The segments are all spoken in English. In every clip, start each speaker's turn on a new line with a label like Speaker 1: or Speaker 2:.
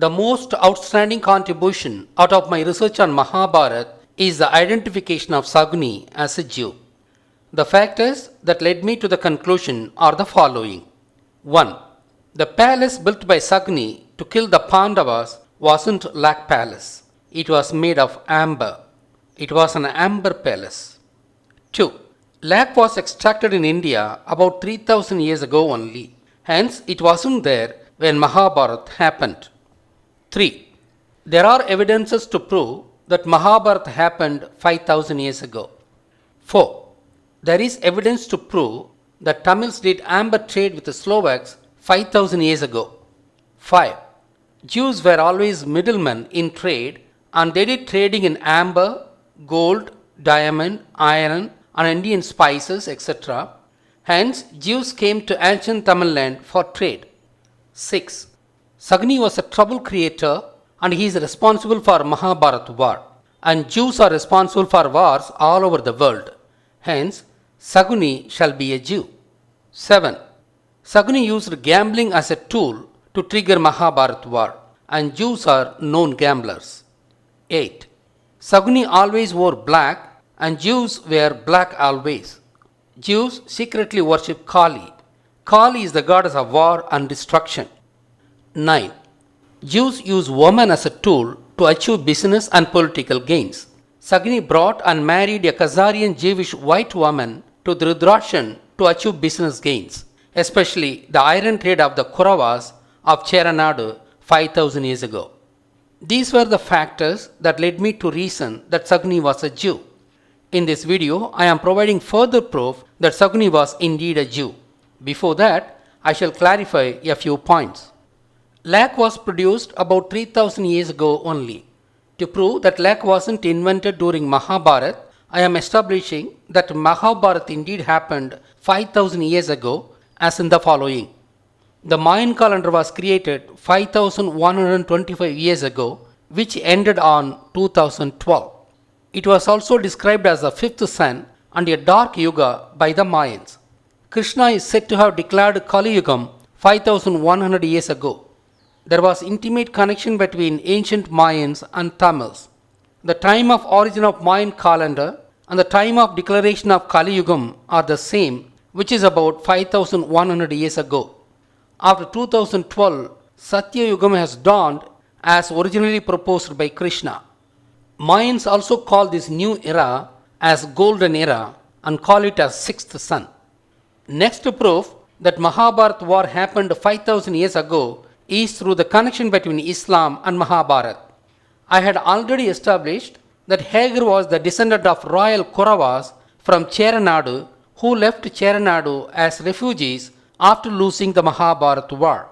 Speaker 1: The most outstanding contribution out of my research on Mahabharata is the identification of Saguni as a Jew. The factors that led me to the conclusion are the following. 1. The palace built by Saguni to kill the Pandavas wasn't like palace. It was made of amber. It was an amber palace. 2. Lac was extracted in India about 3000 years ago only. Hence, it wasn't there when Mahabharata happened. 3. There are evidences to prove that Mahabharata happened 5000 years ago. 4. There is evidence to prove that Tamils did amber trade with the Slovaks 5000 years ago. 5. Jews were always middlemen in trade and they did trading in amber, gold, diamond, iron, and Indian spices, etc. Hence, Jews came to ancient Tamil land for trade. 6. Saguni was a trouble creator and he is responsible for Mahabharata war. And Jews are responsible for wars all over the world. Hence, Saguni shall be a Jew. 7. Saguni used gambling as a tool to trigger Mahabharata war, and Jews are known gamblers. 8. Saguni always wore black and Jews wear black always. Jews secretly worship Kali. Kali is the goddess of war and destruction. 9. Jews use women as a tool to achieve business and political gains. Saguni brought and married a Khazarian Jewish white woman to Dhritarashtra to achieve business gains, especially the iron trade of the Kauravas of Cheranadu 5000 years ago. These were the factors that led me to reason that Saguni was a Jew. In this video, I am providing further proof that Saguni was indeed a Jew. Before that, I shall clarify a few points. Lac was produced about 3000 years ago only. To prove that lac wasn't invented during Mahabharata, I am establishing that Mahabharata indeed happened 5000 years ago as in the following. The Mayan calendar was created 5125 years ago, which ended on 2012. It was also described as the fifth sun and a dark yuga by the Mayans. Krishna is said to have declared Kali Yugam 5100 years ago. There was intimate connection between ancient Mayans and Tamils. The time of origin of Mayan calendar and the time of declaration of Kali Yugam are the same, which is about 5100 years ago. After 2012, Satya Yugam has dawned as originally proposed by Krishna. Mayans also call this new era as Golden Era and call it as sixth sun. Next proof that Mahabharata war happened 5000 years ago is through the connection between Islam and Mahabharata. I had already established that Hagar was the descendant of royal Kauravas from Cheranadu who left Cheranadu as refugees after losing the Mahabharata war.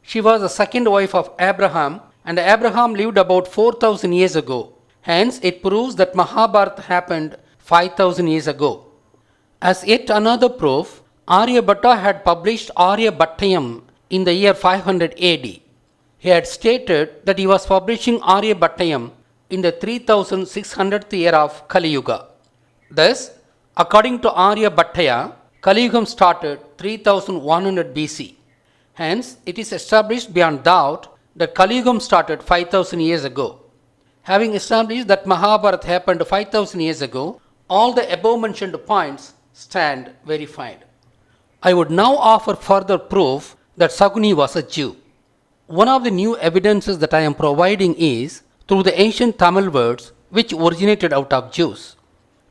Speaker 1: She was the second wife of Abraham and Abraham lived about 4000 years ago. Hence, it proves that Mahabharata happened 5000 years ago. As yet another proof, Aryabhatta had published Aryabhattayam in the year 500 AD. He had stated that he was publishing Aryabhattayam in the 3600th year of Kali Yuga. Thus, according to Aryabhattaya, Kali Yugam started 3100 BC. Hence, it is established beyond doubt that Kali Yugam started 5000 years ago. Having established that Mahabharata happened 5000 years ago, all the above mentioned points stand verified. I would now offer further proof that Saguni was a Jew. One of the new evidences that I am providing is through the ancient Tamil words which originated out of Jews.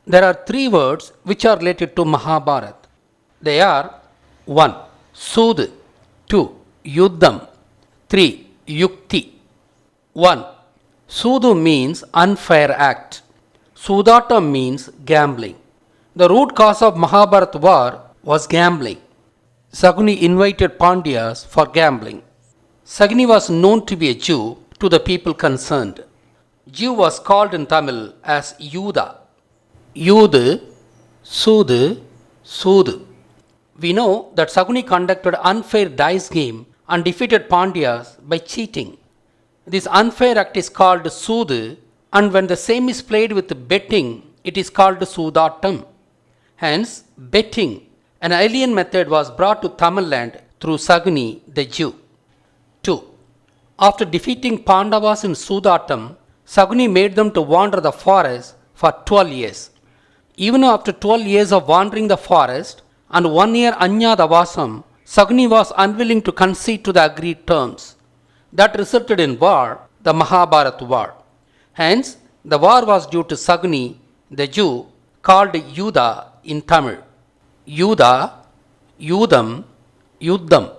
Speaker 1: There are three words which are related to Mahabharata. They are 1. Sud, 2. Yuddham, 3. Yukti. 1. Sudu means unfair act. Sudatam means gambling. The root cause of Mahabharata war was gambling. Saguni invited Pandyas for gambling. Saguni was known to be a Jew to the people concerned. Jew was called in Tamil as Yuda. Yudu, Sudu, Sudu. We know that Saguni conducted unfair dice game and defeated Pandyas by cheating. This unfair act is called Sudu, and when the same is played with betting, it is called Sudatam. Hence, betting, an alien method, was brought to Tamil land through Saguni the Jew. 2. After defeating Pandavas in Sudatam, Saguni made them to wander the forest for 12 years. Even after 12 years of wandering the forest and 1 year Anyadavasam, Saguni was unwilling to concede to the agreed terms. That resulted in war, the Mahabharata war. Hence, the war was due to Saguni, the Jew, called Yuda in Tamil. Yuda, Yudam, Yuddam.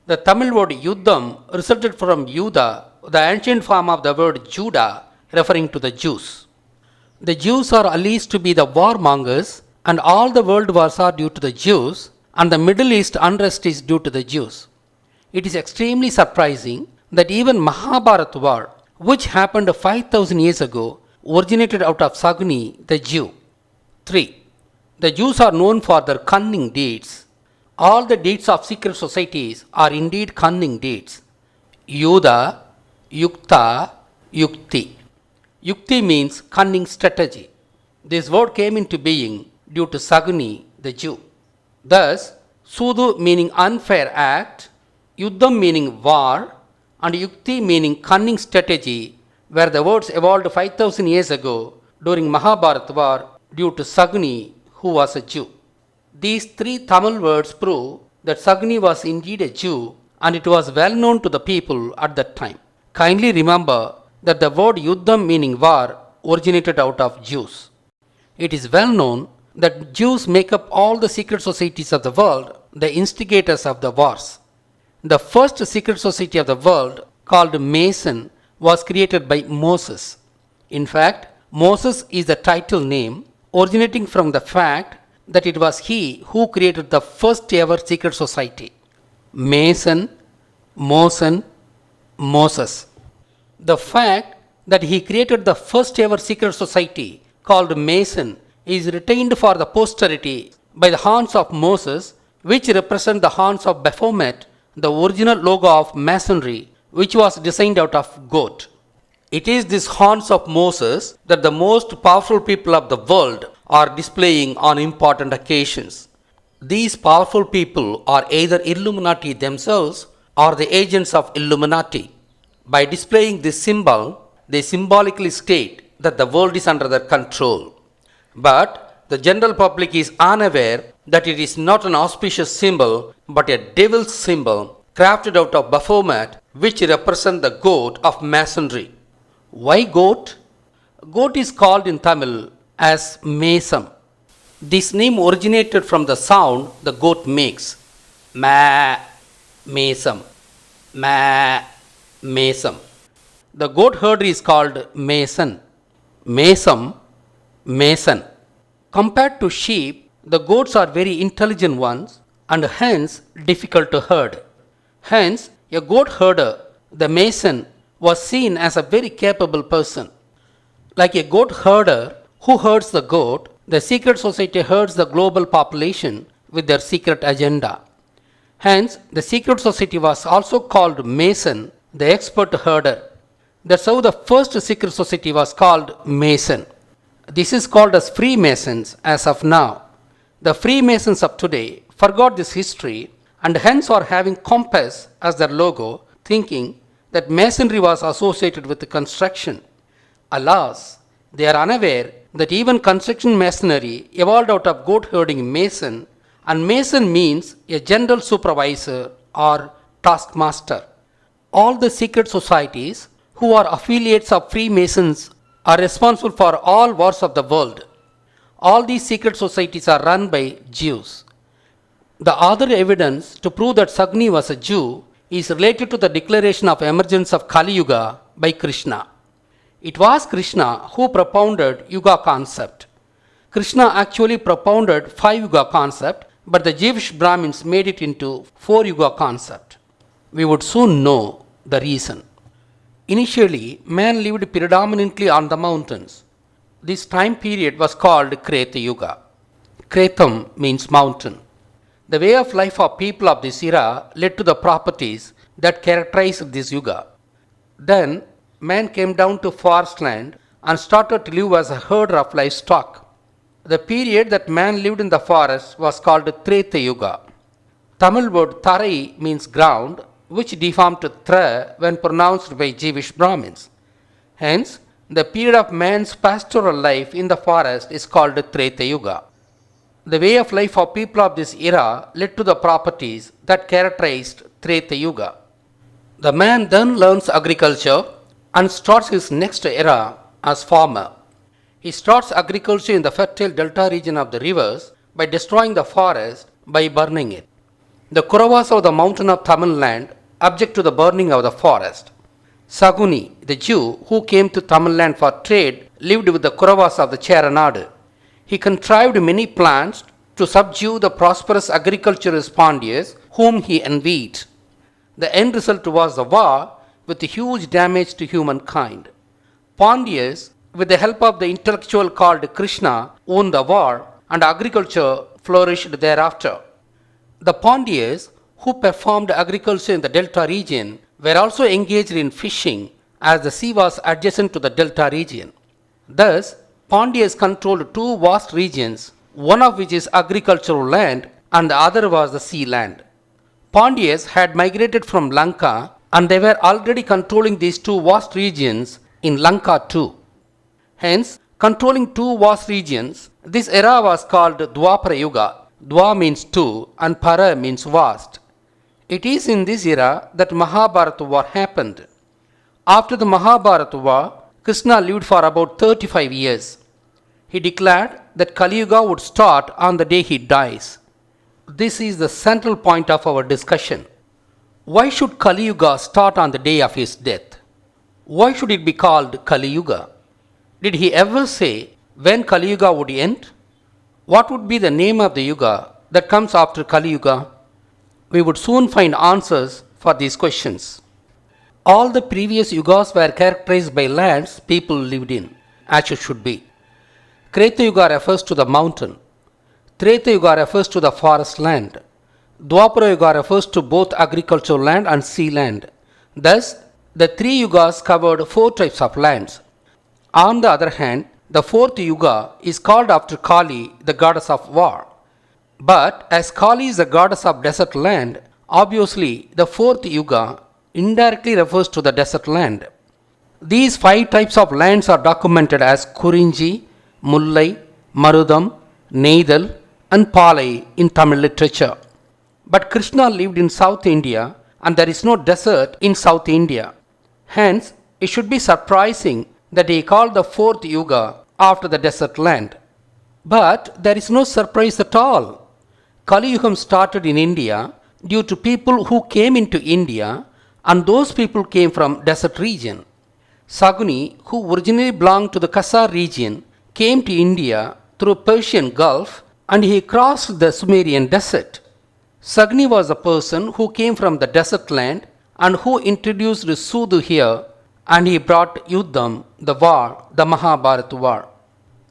Speaker 1: The Tamil word Yuddam resulted from Yuda, the ancient form of the word Judah, referring to the Jews. The Jews are alleged to be the warmongers, and all the world wars are due to the Jews, and the Middle East unrest is due to the Jews. It is extremely surprising that even Mahabharata war, which happened 5000 years ago, originated out of Saguni, the Jew. 3. The Jews are known for their cunning deeds. All the deeds of secret societies are indeed cunning deeds. Yuda, Yukta, Yukti. Yukti means cunning strategy. This word came into being due to Saguni, the Jew. Thus, Sudu meaning unfair act, Yuddham meaning war, and Yukti meaning cunning strategy were the words evolved 5000 years ago during Mahabharata war due to Saguni, who was a Jew. These 3 Tamil words prove that Saguni was indeed a Jew, and it was well known to the people at that time. Kindly remember that the word Yuddham meaning war originated out of Jews. It is well known that Jews make up all the secret societies of the world, the instigators of the wars. The first secret society of the world, called Mason, was created by Moses. In fact, Moses is the title name originating from the fact that it was he who created the first ever secret society. Mason, Mosen, Moses. The fact that he created the first ever secret society called Mason is retained for the posterity by the horns of Moses, which represent the horns of Baphomet, the original logo of Masonry, which was designed out of goat. It is these horns of Moses that the most powerful people of the world are displaying on important occasions. These powerful people are either Illuminati themselves or the agents of Illuminati. By displaying this symbol, they symbolically state that the world is under their control. But the general public is unaware that it is not an auspicious symbol but a devil's symbol crafted out of Baphomet, which represent the goat of Masonry. Why goat? Goat is called in Tamil as Mesam. This name originated from the sound the goat makes. Ma, Mesam. Ma, Mesam. The goat herder is called Mason. Mesam, Mason. Compared to sheep, the goats are very intelligent ones and hence difficult to herd. Hence, a goat herder, the Mason, was seen as a very capable person. Like a goat herder who herds the goat, the secret society herds the global population with their secret agenda. Hence, the secret society was also called Mason, the expert herder. That's how the first secret society was called Mason. This is called as Freemasons as of now. The Freemasons of today forgot this history and hence are having compass as their logo, thinking that Masonry was associated with the construction. Alas, they are unaware that even construction masonry evolved out of goat herding Mason, and Mason means a general supervisor or taskmaster. All the secret societies who are affiliates of Freemasons are responsible for all wars of the world. All these secret societies are run by Jews. The other evidence to prove that Sagni was a Jew is related to the declaration of emergence of Kali Yuga by Krishna. It was Krishna who propounded Yuga concept. Krishna actually propounded 5 Yuga concept, but the Jewish Brahmins made it into 4 Yuga concept. We would soon know the reason. Initially, man lived predominantly on the mountains. This time period was called Kreta Yuga. Kretam means mountain. The way of life of people of this era led to the properties that characterized this yuga. Then, man came down to forest land and started to live as a herder of livestock. The period that man lived in the forest was called Treta Yuga. Tamil word Tarai means ground which deformed to Thra when pronounced by Jewish Brahmins. Hence, the period of man's pastoral life in the forest is called Treta Yuga. The way of life of people of this era led to the properties that characterized Treta Yuga. The man then learns agriculture and starts his next era as farmer. He starts agriculture in the fertile delta region of the rivers by destroying the forest by burning it. The Kuravas of the mountain of Tamil Land object to the burning of the forest. Saguni, the Jew who came to Tamil Land for trade, lived with the Kuravas of the Cheranadu. He contrived many plans to subdue the prosperous agriculturist Pandyas whom he envied. The end result was the war with huge damage to humankind. Pandyas, with the help of the intellectual called Krishna, won the war and agriculture flourished thereafter. The Pandyas, who performed agriculture in the delta region, were also engaged in fishing as the sea was adjacent to the delta region. Thus, Pandyas controlled two vast regions, one of which is agricultural land and the other was the sea land. Pandyas had migrated from Lanka and they were already controlling these two vast regions in Lanka too. Hence, controlling two vast regions, this era was called Dwapara Yuga. Dwa means two and Para means vast. It is in this era that Mahabharata war happened. After the Mahabharata war, Krishna lived for about 35 years. He declared that Kali Yuga would start on the day he dies. This is the central point of our discussion. Why should Kali Yuga start on the day of his death? Why should it be called Kali Yuga? Did he ever say when Kali Yuga would end? What would be the name of the Yuga that comes after Kali Yuga? We would soon find answers for these questions. All the previous Yugas were characterized by lands people lived in, as it should be. Kreta Yuga refers to the mountain. Treta Yuga refers to the forest land. Dwapara Yuga refers to both agricultural land and sea land. Thus, the three Yugas covered four types of lands. On the other hand, the fourth Yuga is called after Kali, the goddess of war. But as Kali is the goddess of desert land, obviously the fourth Yuga indirectly refers to the desert land. These five types of lands are documented as Kurinji, Mullai, Marudam, Neidal and Palai in Tamil literature. But Krishna lived in South India and there is no desert in South India. Hence, it should be surprising that he called the fourth Yuga after the desert land. But there is no surprise at all. Kali Yugam started in India due to people who came into India and those people came from desert region. Saguni, who originally belonged to the Kasar region, came to India through Persian Gulf and he crossed the Sumerian desert. Sagni was a person who came from the desert land and who introduced Sudu here and he brought Yuddham, the war, the Mahabharata war.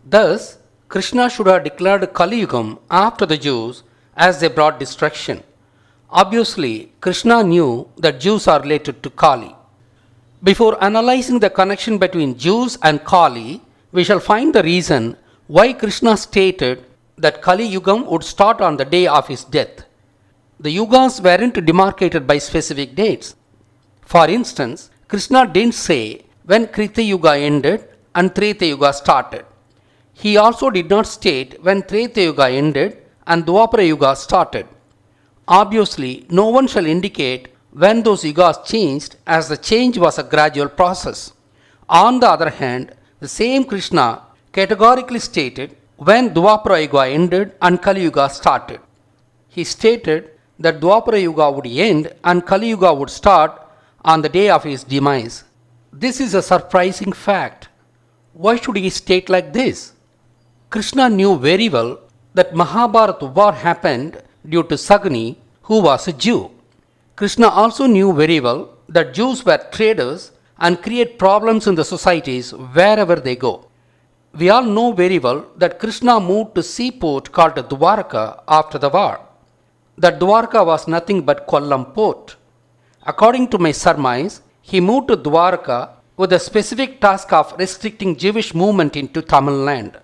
Speaker 1: Thus, Krishna should have declared Kali Yugam after the Jews as they brought destruction. Obviously, Krishna knew that Jews are related to Kali. Before analyzing the connection between Jews and Kali, we shall find the reason why Krishna stated that Kali Yugam would start on the day of his death. The Yugas weren't demarcated by specific dates. For instance, Krishna didn't say when Krita Yuga ended and Treta Yuga started. He also did not state when Treta Yuga ended and Dwapara Yuga started. Obviously, no one shall indicate when those yugas changed, as the change was a gradual process. On the other hand, the same Krishna categorically stated when Dwapara Yuga ended and Kali Yuga started. He stated that Dwapara Yuga would end and Kali Yuga would start on the day of his demise. This is a surprising fact. Why should he state like this? Krishna knew very well that Mahabharata war happened due to Sagni, who was a Jew. Krishna also knew very well that Jews were traders and create problems in the societies wherever they go. We all know very well that Krishna moved to seaport called Dwarka after the war. That Dwarka was nothing but Kollam port. According to my surmise, he moved to Dwarka with the specific task of restricting Jewish movement into Tamil land.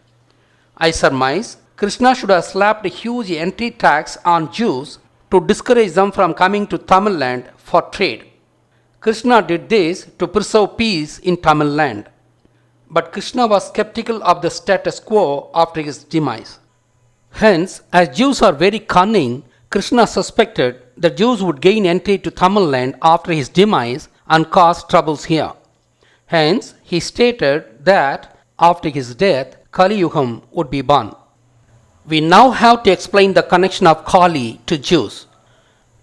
Speaker 1: I surmise Krishna should have slapped a huge entry tax on Jews to discourage them from coming to Tamil land for trade. Krishna did this to preserve peace in Tamil land. But Krishna was skeptical of the status quo after his demise. Hence, as Jews are very cunning, Krishna suspected that Jews would gain entry to Tamil land after his demise and cause troubles here. Hence, he stated that after his death, Kali Yugam would be born. We now have to explain the connection of Kali to Jews.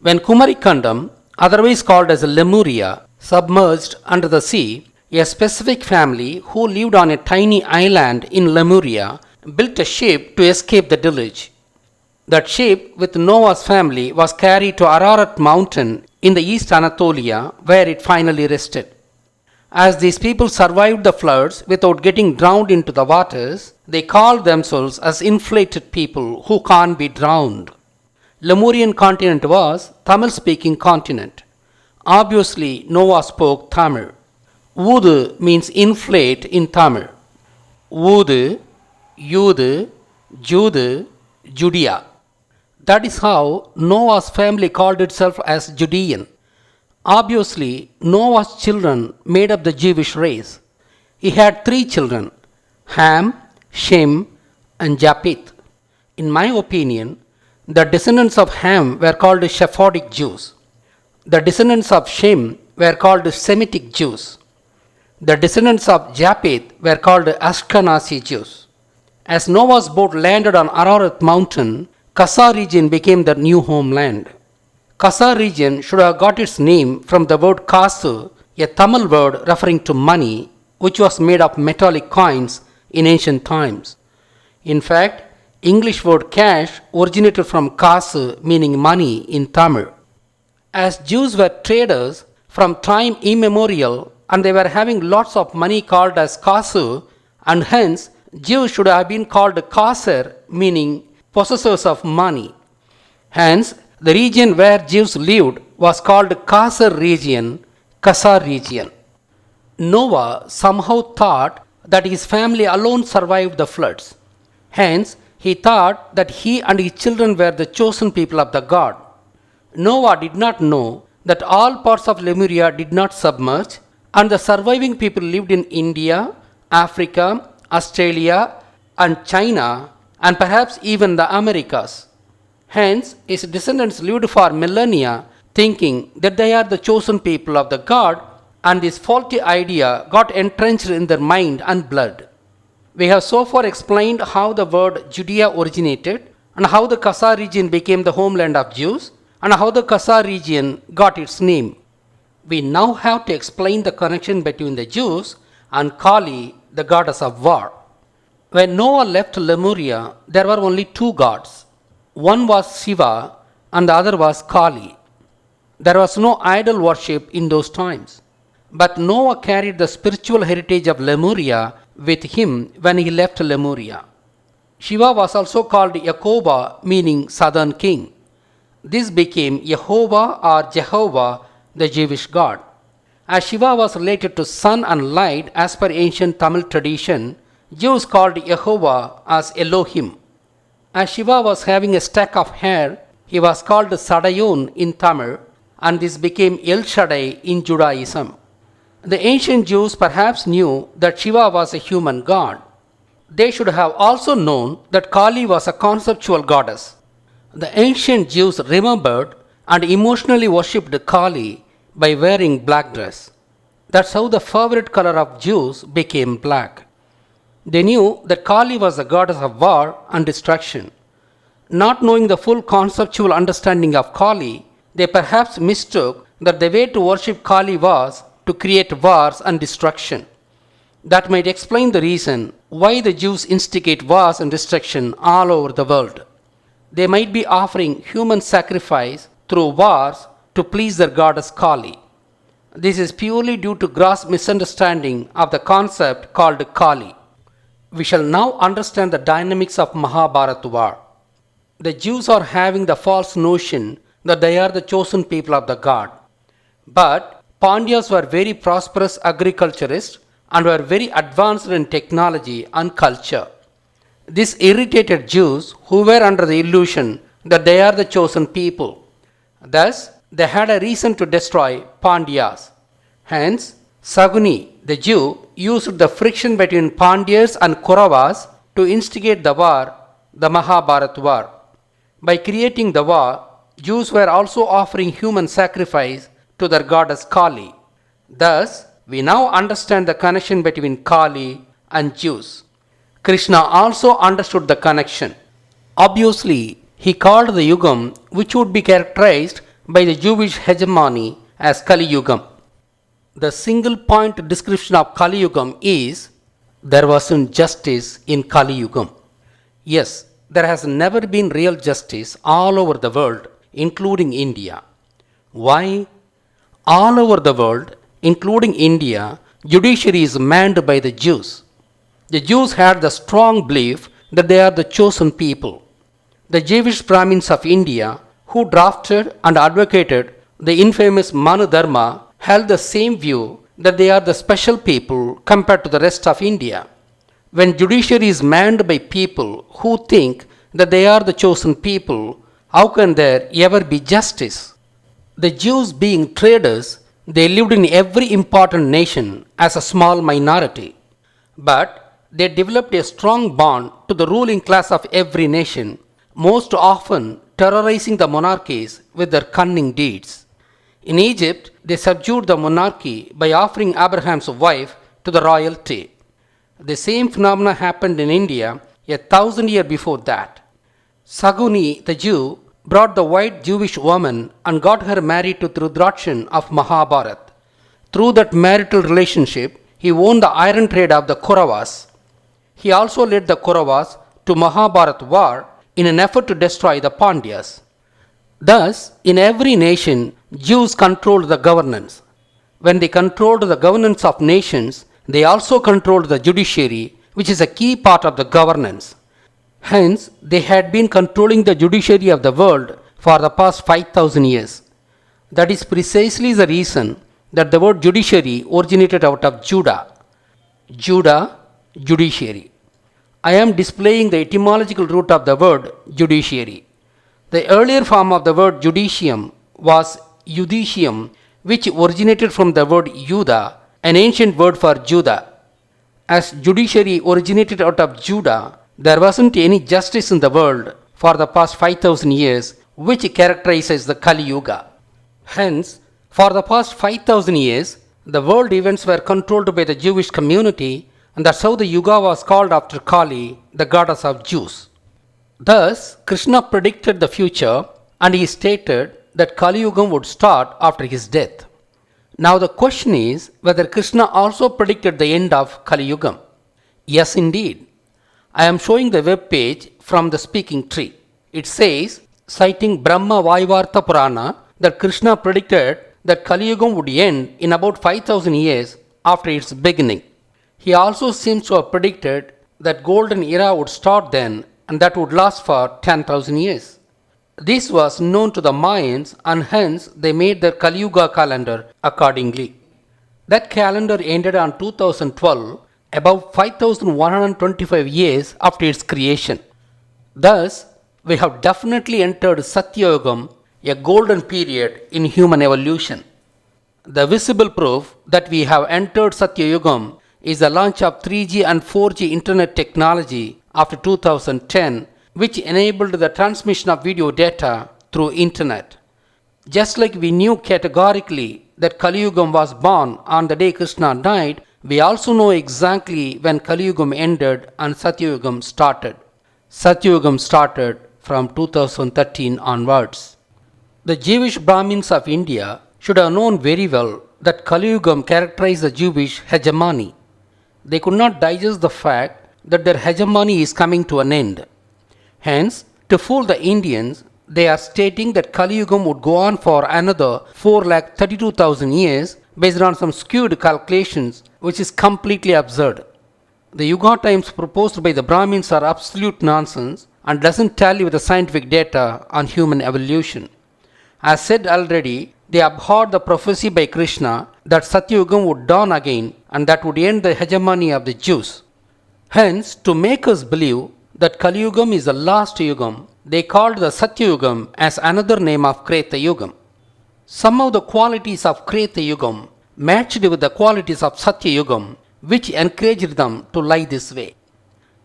Speaker 1: When Kumarikandam, otherwise called as Lemuria, submerged under the sea, a specific family who lived on a tiny island in Lemuria built a ship to escape the deluge. That ship with Noah's family was carried to Ararat mountain in the East Anatolia, where it finally rested. As these people survived the floods without getting drowned into the waters, they called themselves as inflated people who can't be drowned. Lemurian continent was Tamil-speaking continent. Obviously, Noah spoke Tamil. Udu means inflate in Tamil. Udu, Yudu, Judu, Judea. That is how Noah's family called itself as Judean. Obviously, Noah's children made up the Jewish race. He had 3 children, Ham, Shem, and Japheth. In my opinion, the descendants of Ham were called Sephardic Jews. The descendants of Shem were called Semitic Jews. The descendants of Japheth were called Ashkenazi Jews. As Noah's boat landed on Ararat mountain, Kasa region became their new homeland. Kasa region should have got its name from the word Kasu, a Tamil word referring to money, which was made of metallic coins in ancient times. In fact, English word cash originated from Kasu, meaning money in Tamil. As Jews were traders from time immemorial and they were having lots of money called as Kasu, and hence Jews should have been called Kaser, meaning possessors of money. Hence, the region where Jews lived was called Kaser region, Kasa region. Noah somehow thought that his family alone survived the floods. Hence, he thought that he and his children were the chosen people of the God. Noah did not know that all parts of Lemuria did not submerge and the surviving people lived in India, Africa, Australia, and China, and perhaps even the Americas. Hence, his descendants lived for millennia thinking that they are the chosen people of the God, and this faulty idea got entrenched in their mind and blood. We have so far explained how the word Judea originated, and how the Kasa region became the homeland of Jews, and how the Kasa region got its name. We now have to explain the connection between the Jews and Kali, the goddess of war. When Noah left Lemuria, there were only 2 gods. One was Shiva and the other was Kali. There was no idol worship in those times. But Noah carried the spiritual heritage of Lemuria with him when he left Lemuria. Shiva was also called Yakoba, meaning southern king. This became Yehovah or Jehovah, the Jewish god. As Shiva was related to sun and light as per ancient Tamil tradition, Jews called Yehovah as Elohim. As Shiva was having a stack of hair, he was called Sadayon in Tamil, and this became El Shaddai in Judaism. The ancient Jews perhaps knew that Shiva was a human god. They should have also known that Kali was a conceptual goddess. The ancient Jews remembered and emotionally worshipped Kali by wearing black dress. That's how the favorite color of Jews became black. They knew that Kali was the goddess of war and destruction. Not knowing the full conceptual understanding of Kali, they perhaps mistook that the way to worship Kali was to create wars and destruction. That might explain the reason why the Jews instigate wars and destruction all over the world. They might be offering human sacrifice through wars to please their goddess Kali. This is purely due to gross misunderstanding of the concept called Kali. We shall now understand the dynamics of Mahabharata war. The Jews are having the false notion that they are the chosen people of the God. But Pandyas were very prosperous agriculturists and were very advanced in technology and culture. This irritated Jews who were under the illusion that they are the chosen people. Thus, they had a reason to destroy Pandyas. Hence, Saguni, the Jew, used the friction between Pandyas and Kauravas to instigate the war, the Mahabharata war. By creating the war, Jews were also offering human sacrifice to their goddess Kali. Thus, we now understand the connection between Kali and Jews. Krishna also understood the connection. Obviously, he called the Yugam which would be characterized by the Jewish hegemony as Kali Yugam. The single point description of Kali Yugam is there wasn't justice in Kali Yugam. Yes, there has never been real justice all over the world, including India. Why? All over the world, including India, judiciary is manned by the Jews. The Jews had the strong belief that they are the chosen people. The Jewish Brahmins of India, who drafted and advocated the infamous Manu Dharma, held the same view that they are the special people compared to the rest of India. When judiciary is manned by people who think that they are the chosen people, how can there ever be justice? The Jews, being traders, they lived in every important nation as a small minority. But they developed a strong bond to the ruling class of every nation, most often terrorizing the monarchies with their cunning deeds. In Egypt, they subdued the monarchy by offering Abraham's wife to the royalty. The same phenomena happened in India 1,000 years before that. Saguni, the Jew, brought the white Jewish woman and got her married to Dhritarashtra of Mahabharata. Through that marital relationship, he won the iron trade of the Kauravas. He also led the Kauravas to Mahabharata war in an effort to destroy the Pandyas. Thus, in every nation, Jews controlled the governance. When they controlled the governance of nations, they also controlled the judiciary, which is a key part of the governance. Hence, they had been controlling the judiciary of the world for the past 5,000 years. That is precisely the reason that the word judiciary originated out of Judah. Judah, judiciary. I am displaying the etymological root of the word judiciary. The earlier form of the word judicium was judicium, which originated from the word Judah, an ancient word for Judah. As judiciary originated out of Judah, there wasn't any justice in the world for the past 5,000 years, which characterizes the Kali Yuga. Hence, for the past 5,000 years, the world events were controlled by the Jewish community, and that's how the Yuga was called after Kali, the goddess of Jews. Thus, Krishna predicted the future, and he stated that Kali Yuga would start after his death. Now the question is whether Krishna also predicted the end of Kali Yuga. Yes, indeed. I am showing the web page from the speaking tree. It says, citing Brahma Vaivarta Purana, that Krishna predicted that Kali Yuga would end in about 5,000 years after its beginning. He also seems to have predicted that golden era would start then and that would last for 10,000 years. This was known to the Mayans, and hence they made their Kali Yuga calendar accordingly. That calendar ended on 2012, about 5,125 years after its creation. Thus, we have definitely entered Satya Yugam, a golden period in human evolution. The visible proof that we have entered Satya Yugam is the launch of 3G and 4G internet technology after 2010, which enabled the transmission of video data through internet. Just like we knew categorically that Kali Yugam was born on the day Krishna died, we also know exactly when Kali Yugam ended and Satya Yugam started. Satya Yugam started from 2013 onwards. The Jewish Brahmins of India should have known very well that Kali Yugam characterized the Jewish hegemony. They could not digest the fact that their hegemony is coming to an end. Hence, to fool the Indians, they are stating that Kali Yugam would go on for another 4,32,000 years based on some skewed calculations, which is completely absurd. The Yuga times proposed by the Brahmins are absolute nonsense and doesn't tally with the scientific data on human evolution. As said already, they abhorred the prophecy by Krishna that Satya Yugam would dawn again and that would end the hegemony of the Jews. Hence, to make us believe that Kali Yugam is the last Yugam, they called the Satyayugam as another name of Kreta Yugam. Some of the qualities of Kreta Yugam matched with the qualities of Satyayugam, which encouraged them to lie this way.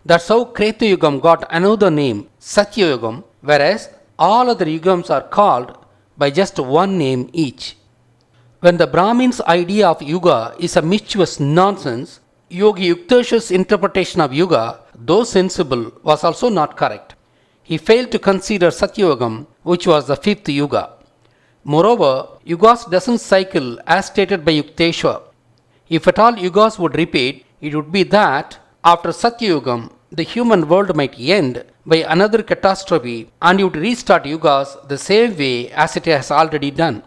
Speaker 1: That's how Kreta Yugam got another name, Satyayugam, whereas all other Yugams are called by just one name each. When the Brahmin's idea of Yuga is a mischievous nonsense, Yogi Yukteswar's interpretation of Yuga, though sensible, was also not correct. He failed to consider Satyayugam, which was the fifth Yuga. Moreover, Yugas doesn't cycle as stated by Yukteswar. If at all Yugas would repeat, it would be that after Satyayugam, the human world might end by another catastrophe and it would restart Yugas the same way as it has already done.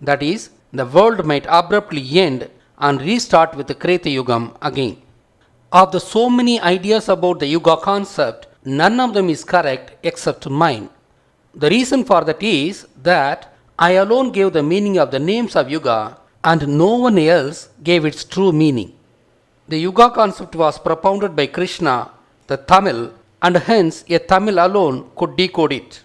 Speaker 1: That is, the world might abruptly end and restart with the Kreta Yugam again. Of the so many ideas about the Yuga concept, none of them is correct except mine. The reason for that is that I alone gave the meaning of the names of Yuga and no one else gave its true meaning. The Yuga concept was propounded by Krishna, the Tamil, and hence a Tamil alone could decode it.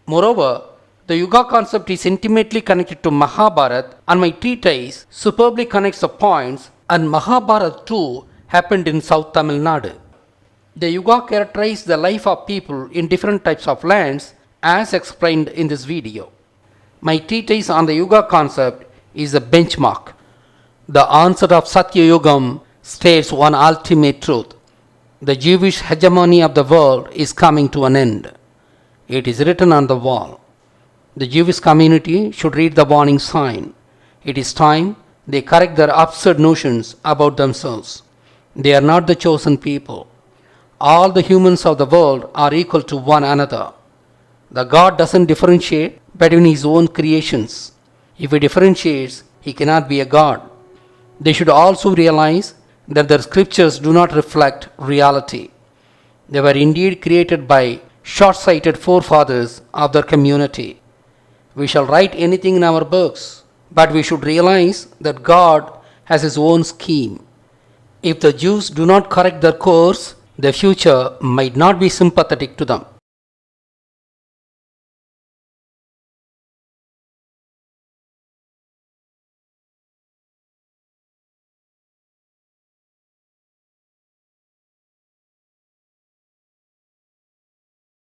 Speaker 1: Moreover, the Yuga concept is intimately connected to Mahabharata, and my treatise superbly connects the points, and Mahabharata too happened in South Tamil Nadu. The Yuga characterized the life of people in different types of lands as explained in this video. My treatise on the Yuga concept is a benchmark. The onset of Satyayugam states one ultimate truth. The Jewish hegemony of the world is coming to an end. It is written on the wall. The Jewish community should read the warning sign. It is time they correct their absurd notions about themselves. They are not the chosen people. All the humans of the world are equal to one another. The God doesn't differentiate between his own creations. If he differentiates, he cannot be a God. They should also realize that their scriptures do not reflect reality. They were indeed created by short-sighted forefathers of their community. We shall write anything in our books, but we should realize that God has his own scheme. If the Jews do not correct their course, the future might not be sympathetic to them.